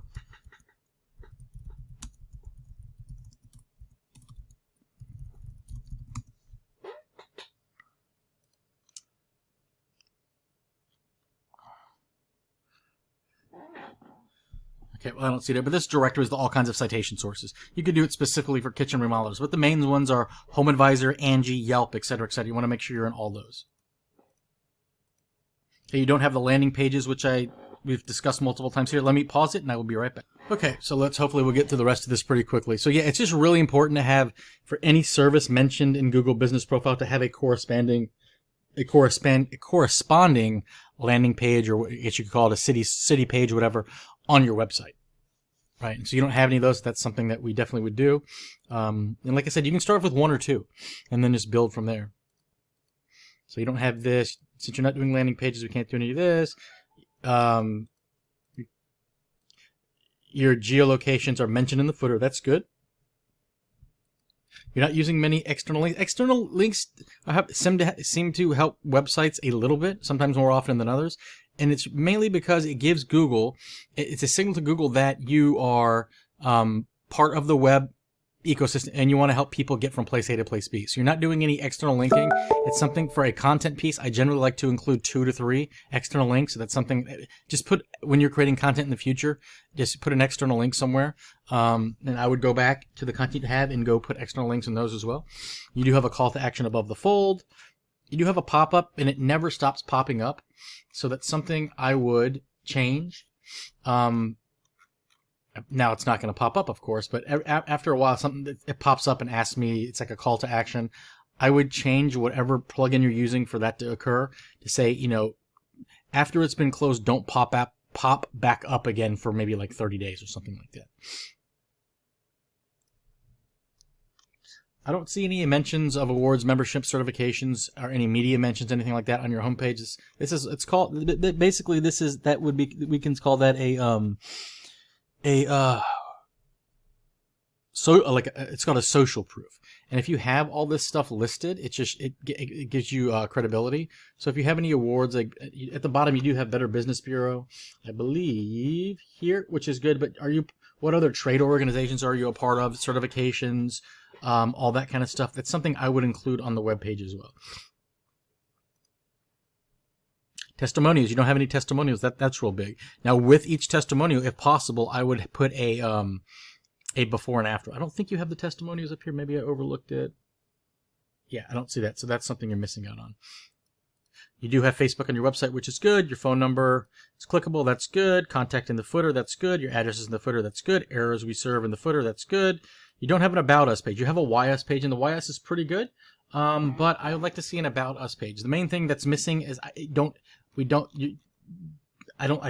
okay, well, I don't see it, but this directory is all kinds of citation sources. You could do it specifically for kitchen remodelers, but the main ones are Home Advisor, Angie, Yelp, etc., etc. You want to make sure you're in all those. Okay, you don't have the landing pages, which we've discussed multiple times here. Let me pause it, and I will be right back. Okay, so hopefully we'll get through the rest of this pretty quickly. So yeah, it's just really important to have, for any service mentioned in Google Business Profile, to have a corresponding landing page, or I guess you could call it a city page, or whatever, on your website, right? And so you don't have any of those. That's something that we definitely would do. And like I said, you can start with one or two, and then just build from there. So you don't have this. Since you're not doing landing pages, we can't do any of this. Your geolocations are mentioned in the footer. That's good. You're not using many external links. External links seem to help websites a little bit, sometimes more often than others. And it's mainly because it gives Google, it's a signal to Google that you are part of the web ecosystem and you want to help people get from place A to place B. So you're not doing any external linking. It's something for a content piece. I generally like to include 2 to 3 external links. So that's something, just put, when you're creating content in the future, just put an external link somewhere. And I would go back to the content you have and go put external links in those as well. You do have a call to action above the fold. You do have a pop-up and it never stops popping up. So that's something I would change. Now it's not going to pop up, of course, but after a while, it pops up and asks me, it's like a call to action. I would change whatever plugin you're using for that to occur to say, you know, after it's been closed, don't pop back up again for maybe like 30 days or something like that. I don't see any mentions of awards, memberships, certifications, or any media mentions, anything like that on your homepage. It's called, basically we can call that it's called a social proof. And if you have all this stuff listed, it gives you credibility. So if you have any awards, like at the bottom, you do have Better Business Bureau, I believe here, which is good. But what other trade organizations are you a part of? Certifications, all that kind of stuff. That's something I would include on the web page as well. Testimonials. You don't have any testimonials. That's real big. Now, with each testimonial, if possible, I would put a before and after. I don't think you have the testimonials up here. Maybe I overlooked it. Yeah, I don't see that. So that's something you're missing out on. You do have Facebook on your website, which is good. Your phone number, it's clickable. That's good. Contact in the footer. That's good. Your address is in the footer. That's good. Errors we serve in the footer. That's good. You don't have an About Us page. You have a Why Us page, and the Why Us is pretty good. But I would like to see an About Us page. The main thing that's missing is I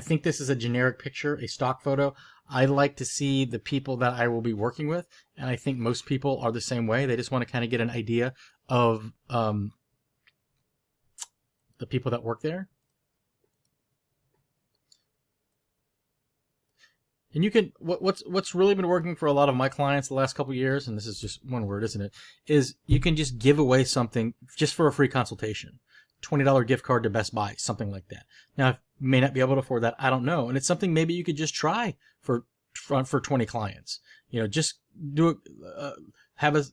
think this is a generic picture, a stock photo. I like to see the people that I will be working with, and I think most people are the same way. They just want to kind of get an idea of the people that work there. And you can what's really been working for a lot of my clients the last couple of years, and this is just one word, isn't it? Is you can just give away something just for a free consultation. $20 gift card to Best Buy, something like that. Now, you may not be able to afford that. I don't know. And it's something maybe you could just try for 20 clients. Just do it, have us,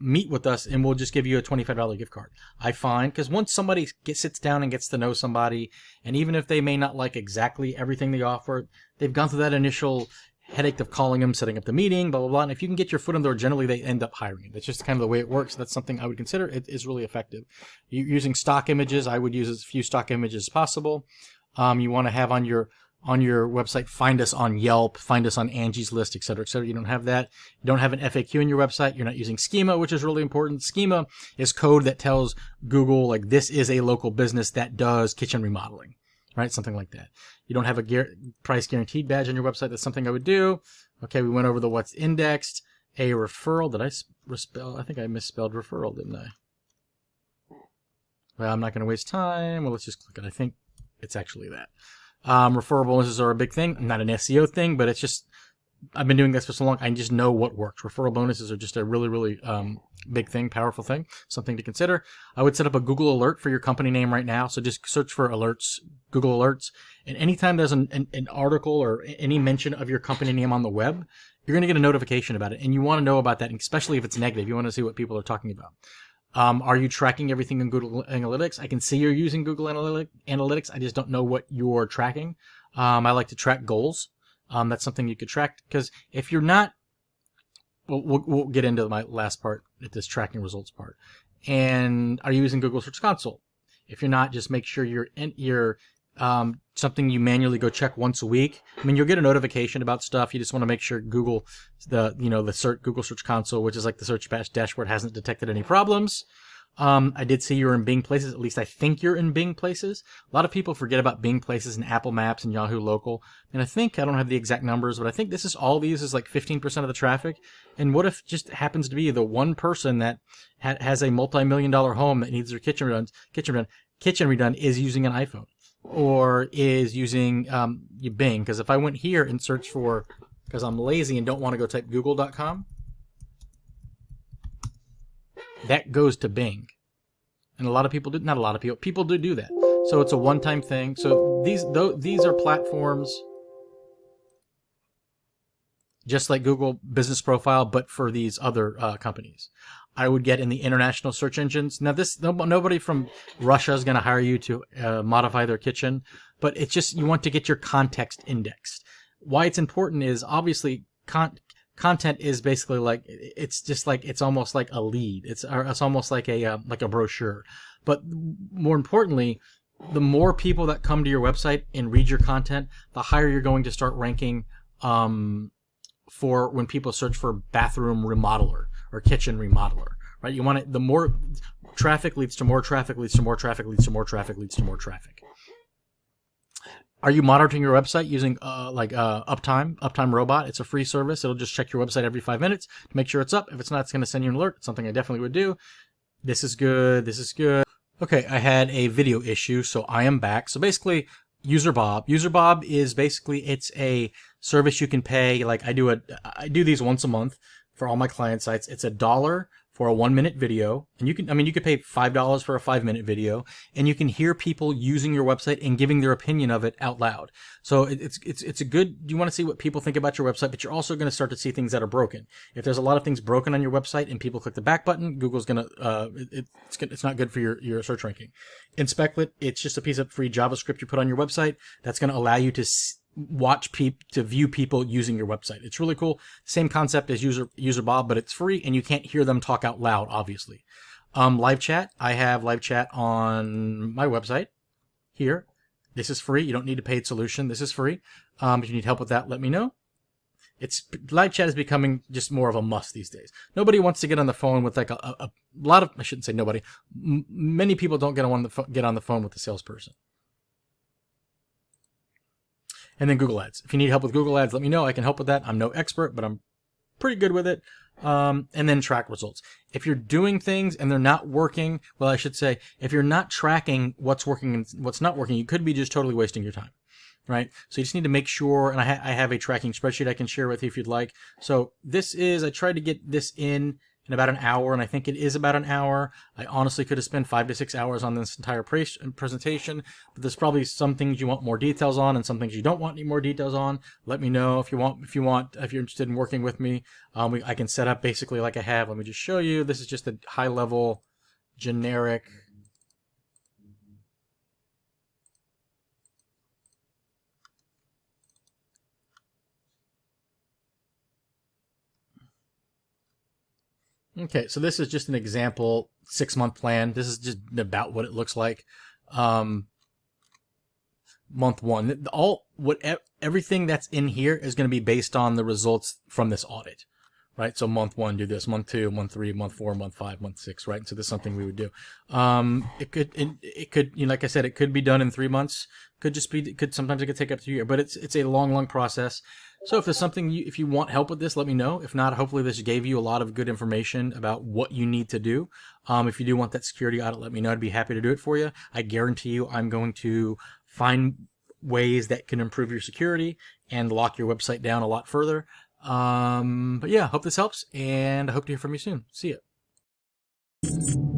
meet with us and we'll just give you a $25 gift card. I find, because once somebody sits down and gets to know somebody, and even if they may not like exactly everything they offer, they've gone through that initial headache of calling them, setting up the meeting, blah, blah, blah. And if you can get your foot in the door, generally they end up hiring you. That's just kind of the way it works. That's something I would consider. It is really effective. Using stock images, I would use as few stock images as possible. You want to have on your website, find us on Yelp, find us on Angie's List, et cetera, et cetera. You don't have that. You don't have an FAQ in your website. You're not using schema, which is really important. Schema is code that tells Google, like, this is a local business that does kitchen remodeling, right? Something like that. You don't have a price guaranteed badge on your website. That's something I would do. Okay, we went over the what's indexed. A referral. Did I misspell? I think I misspelled referral, didn't I? Well, I'm not going to waste time. Well, let's just click it. I think it's actually that. Referral bonuses are a big thing. Not an SEO thing, but it's just, I've been doing this for so long, I just know what works. Referral bonuses are just a really, really big thing, powerful thing, something to consider. I would set up a Google alert for your company name right now. So just search for alerts, Google alerts. And anytime there's an article or any mention of your company name on the web, you're going to get a notification about it. And you want to know about that, especially if it's negative. You want to see what people are talking about. Are you tracking everything in Google Analytics? I can see you're using Google Analytics. I just don't know what you're tracking. I like to track goals. That's something you could track, because if you're not, we'll get into my last part at this tracking results part. And are you using Google Search Console? If you're not, just make sure you're something you manually go check once a week. I mean, you'll get a notification about stuff. You just want to make sure Google, Google Search Console, which is like the search dashboard, hasn't detected any problems. I did see you're in Bing Places. At least I think you're in Bing Places. A lot of people forget about Bing Places and Apple Maps and Yahoo Local. And I don't have the exact numbers, but I think this is all these is like 15% of the traffic. And what if it just happens to be the one person that has a multi-million-dollar home that needs their kitchen redone is using an iPhone or is using Bing? Because if I went here and searched for, because I'm lazy and don't want to go type google.com, that goes to Bing. And a lot of people do, not a lot of people, people do that. So it's a one-time thing. So these are platforms just like Google Business Profile, but for these other companies. I would get in the international search engines. Now, nobody from Russia is going to hire you to modify their kitchen, but it's just you want to get your context indexed. Why it's important is obviously content is basically like it's almost like a lead. It's almost like a brochure. But more importantly, the more people that come to your website and read your content, the higher you're going to start ranking for when people search for bathroom remodeler or kitchen remodeler, right? You want it, the more traffic leads to more traffic, leads to more traffic, leads to more traffic, leads to more traffic. Are you monitoring your website using Uptime Robot? It's a free service. It'll just check your website every 5 minutes to make sure it's up. If it's not, it's going to send you an alert. It's something I definitely would do. This is good. This is good. Okay, I had a video issue, so I am back. So basically, UserBob. UserBob is basically, it's a service you can pay. Like I do these once a month for all my client sites. It's $1 for a 1-minute video. And you could pay $5 for a 5-minute video, and you can hear people using your website and giving their opinion of it out loud. So it's a good, you want to see what people think about your website, but you're also going to start to see things that are broken. If there's a lot of things broken on your website and people click the back button, Google's going to, it's not good for your search ranking. Inspectlet, it's just a piece of free JavaScript you put on your website that's going to allow you to view people using your website. It's really cool. Same concept as UserBob, but it's free and you can't hear them talk out loud, obviously. Live chat. I have live chat on my website here. This is free. You don't need a paid solution. This is free. If you need help with that, let me know. Live chat is becoming just more of a must these days. Nobody wants to get on the phone with like a lot of, I shouldn't say nobody. Many people don't get on the phone with the salesperson. And then Google Ads. If you need help with Google Ads, let me know. I can help with that. I'm no expert, but I'm pretty good with it. And then track results. If you're doing things and they're not working, well, I should say, if you're not tracking what's working and what's not working, you could be just totally wasting your time. right? So you just need to make sure, and I have a tracking spreadsheet I can share with you if you'd like. So this is, I tried to get this in about an hour, and I think it is about an hour. I honestly could have spent 5 to 6 hours on this entire presentation, but there's probably some things you want more details on and some things you don't want any more details on. Let me know if you're interested in working with me. I can set up basically like I have. Let me just show you. This is just a high level generic. Okay, so this is just an example 6-month plan. This is just about what it looks like. Month one, everything that's in here is going to be based on the results from this audit, right? So month one, do this. Month two, month three, month four, month five, month six, right? So this is something we would do. It could, like I said, it could be done in 3 months. Sometimes it could take up to a year, but it's a long process. So if there's something if you want help with this, let me know. If not, hopefully this gave you a lot of good information about what you need to do. If you do want that security audit, let me know. I'd be happy to do it for you. I guarantee you I'm going to find ways that can improve your security and lock your website down a lot further. But yeah, hope this helps, and I hope to hear from you soon. See ya.